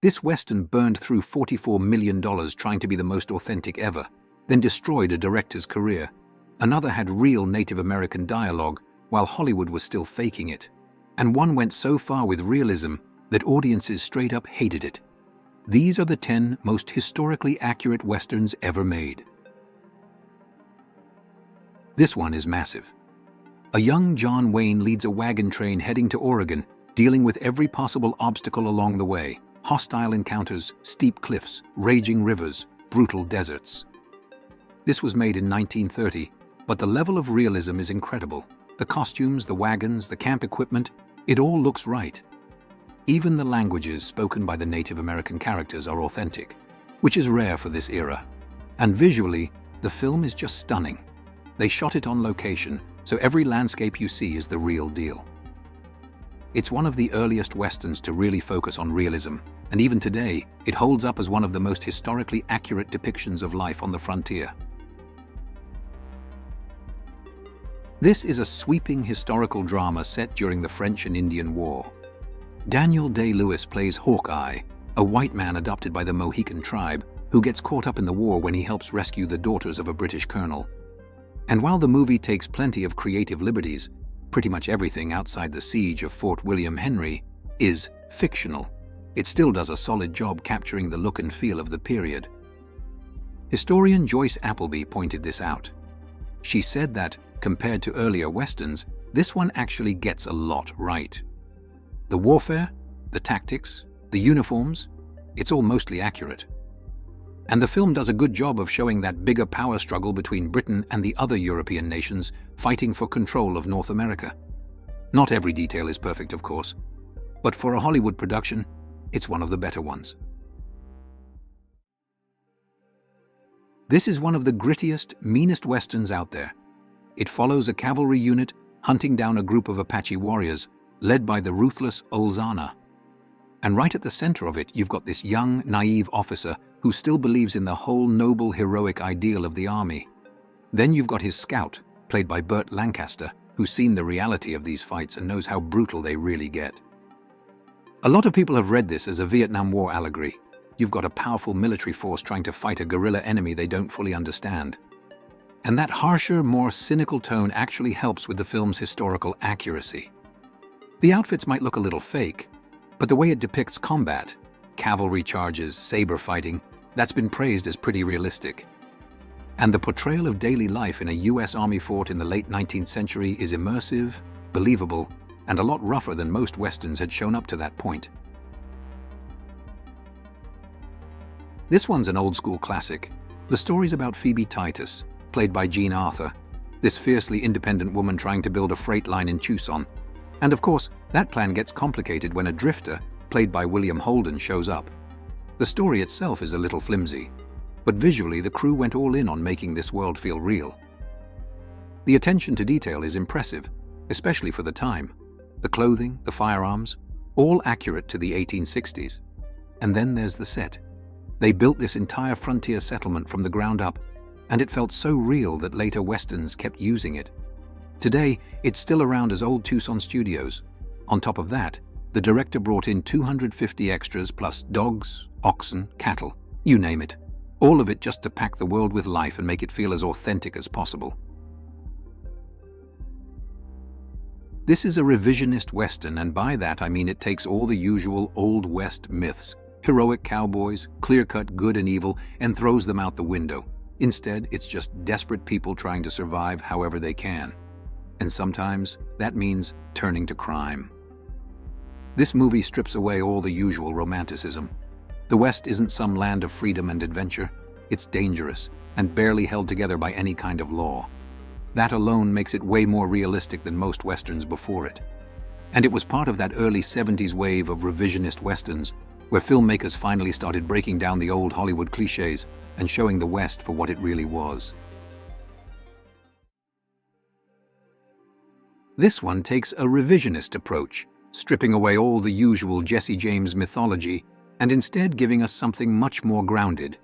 This Western burned through $44 million trying to be the most authentic ever, then destroyed a director's career. Another had real Native American dialogue, while Hollywood was still faking it. And one went so far with realism that audiences straight up hated it. These are the 10 most historically accurate Westerns ever made. This one is massive. A young John Wayne leads a wagon train heading to Oregon, dealing with every possible obstacle along the way. Hostile encounters, steep cliffs, raging rivers, brutal deserts. This was made in 1930, but the level of realism is incredible. The costumes, the wagons, the camp equipment, it all looks right. Even the languages spoken by the Native American characters are authentic, which is rare for this era. And visually, the film is just stunning. They shot it on location, so every landscape you see is the real deal. It's one of the earliest Westerns to really focus on realism, and even today, it holds up as one of the most historically accurate depictions of life on the frontier. This is a sweeping historical drama set during the French and Indian War. Daniel Day-Lewis plays Hawkeye, a white man adopted by the Mohican tribe who gets caught up in the war when he helps rescue the daughters of a British colonel. And while the movie takes plenty of creative liberties, pretty much everything outside the siege of Fort William Henry is fictional. It still does a solid job capturing the look and feel of the period. Historian Joyce Appleby pointed this out. She said that, compared to earlier Westerns, this one actually gets a lot right. The warfare, the tactics, the uniforms, it's all mostly accurate. And the film does a good job of showing that bigger power struggle between Britain and the other European nations fighting for control of North America. Not every detail is perfect, of course, but for a Hollywood production, it's one of the better ones. This is one of the grittiest, meanest Westerns out there. It follows a cavalry unit hunting down a group of Apache warriors led by the ruthless Ulzana. And right at the center of it, you've got this young, naive officer who still believes in the whole noble, heroic ideal of the army. Then you've got his scout, played by Burt Lancaster, who's seen the reality of these fights and knows how brutal they really get. A lot of people have read this as a Vietnam War allegory. You've got a powerful military force trying to fight a guerrilla enemy they don't fully understand. And that harsher, more cynical tone actually helps with the film's historical accuracy. The outfits might look a little fake, but the way it depicts combat, cavalry charges, saber fighting, that's been praised as pretty realistic. And the portrayal of daily life in a US Army fort in the late 19th century is immersive, believable, and a lot rougher than most Westerns had shown up to that point. This one's an old-school classic. The story's about Phoebe Titus, played by Jean Arthur, this fiercely independent woman trying to build a freight line in Tucson. And of course, that plan gets complicated when a drifter, played by William Holden, shows up. The story itself is a little flimsy, but visually the crew went all in on making this world feel real. The attention to detail is impressive, especially for the time. The clothing, the firearms, all accurate to the 1860s. And then there's the set. They built this entire frontier settlement from the ground up, and it felt so real that later Westerns kept using it. Today, it's still around as old Tucson studios. On top of that, the director brought in 250 extras plus dogs, oxen, cattle, you name it. All of it just to pack the world with life and make it feel as authentic as possible. This is a revisionist Western, and by that I mean it takes all the usual Old West myths, heroic cowboys, clear-cut good and evil, and throws them out the window. Instead, it's just desperate people trying to survive however they can. And sometimes that means turning to crime. This movie strips away all the usual romanticism. The West isn't some land of freedom and adventure. It's dangerous and barely held together by any kind of law. That alone makes it way more realistic than most Westerns before it. And it was part of that early 70s wave of revisionist Westerns, where filmmakers finally started breaking down the old Hollywood cliches and showing the West for what it really was. This one takes a revisionist approach, stripping away all the usual Jesse James mythology and instead giving us something much more grounded.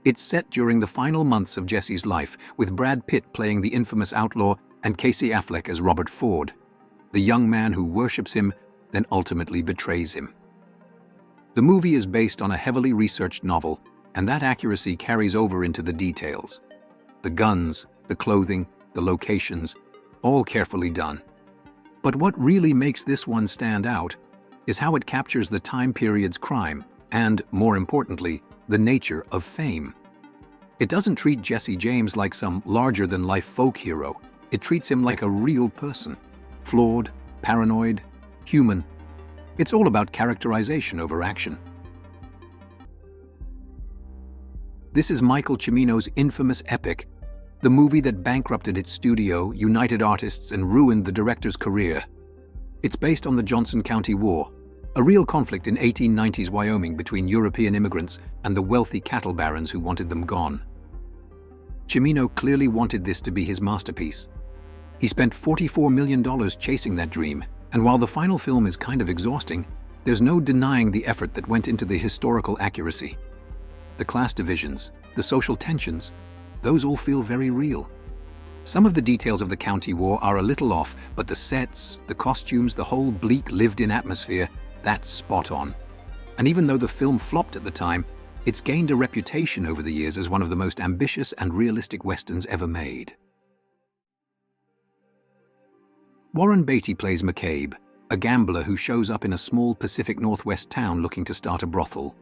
It's set during the final months of Jesse's life, with Brad Pitt playing the infamous outlaw and Casey Affleck as Robert Ford, the young man who worships him, then ultimately betrays him. The movie is based on a heavily researched novel, and that accuracy carries over into the details. The guns, the clothing, the locations, all carefully done. But what really makes this one stand out is how it captures the time period's crime and, more importantly, the nature of fame. It doesn't treat Jesse James like some larger-than-life folk hero. It treats him like a real person. Flawed, paranoid, human. It's all about characterization over action. This is Michael Cimino's infamous epic, the movie that bankrupted its studio, united artists, and ruined the director's career. It's based on the Johnson County War, a real conflict in 1890s Wyoming between European immigrants and the wealthy cattle barons who wanted them gone. Cimino clearly wanted this to be his masterpiece. He spent $44 million chasing that dream, and while the final film is kind of exhausting, there's no denying the effort that went into the historical accuracy. The class divisions, the social tensions, those all feel very real. Some of the details of the county war are a little off, but the sets, the costumes, the whole bleak lived-in atmosphere, that's spot on. And even though the film flopped at the time, it's gained a reputation over the years as one of the most ambitious and realistic westerns ever made. Warren Beatty plays McCabe, a gambler who shows up in a small Pacific Northwest town looking to start a brothel.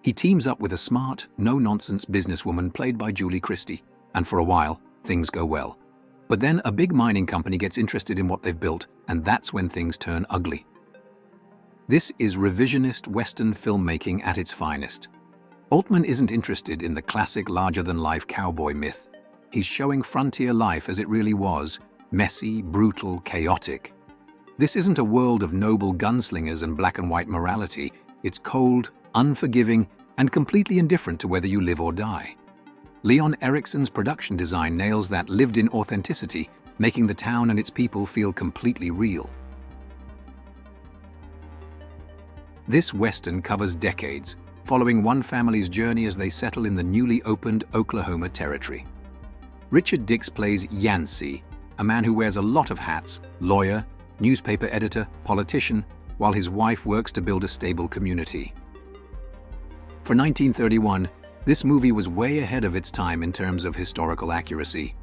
He teams up with a smart, no-nonsense businesswoman played by Julie Christie, and for a while, things go well. But then a big mining company gets interested in what they've built, and that's when things turn ugly. This is revisionist Western filmmaking at its finest. Altman isn't interested in the classic larger-than-life cowboy myth. He's showing frontier life as it really was, messy, brutal, chaotic. This isn't a world of noble gunslingers and black-and-white morality. It's cold, unforgiving, and completely indifferent to whether you live or die. Leon Eriksson's production design nails that lived-in authenticity, making the town and its people feel completely real. This Western covers decades, following one family's journey as they settle in the newly opened Oklahoma Territory. Richard Dix plays Yancey, a man who wears a lot of hats: lawyer, newspaper editor, politician, while his wife works to build a stable community. For 1931, this movie was way ahead of its time in terms of historical accuracy.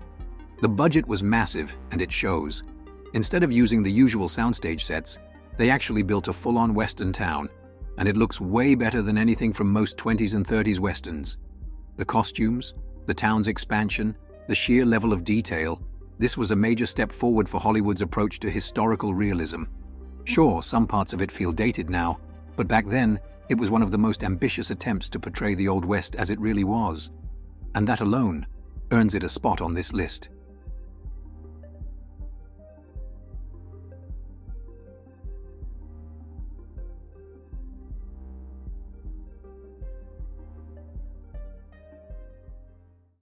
The budget was massive, and it shows. Instead of using the usual soundstage sets, they actually built a full-on Western town, and it looks way better than anything from most 20s and 30s Westerns. The costumes, the town's expansion, the sheer level of detail, this was a major step forward for Hollywood's approach to historical realism. Sure, some parts of it feel dated now, but back then, it was one of the most ambitious attempts to portray the Old West as it really was. And that alone earns it a spot on this list.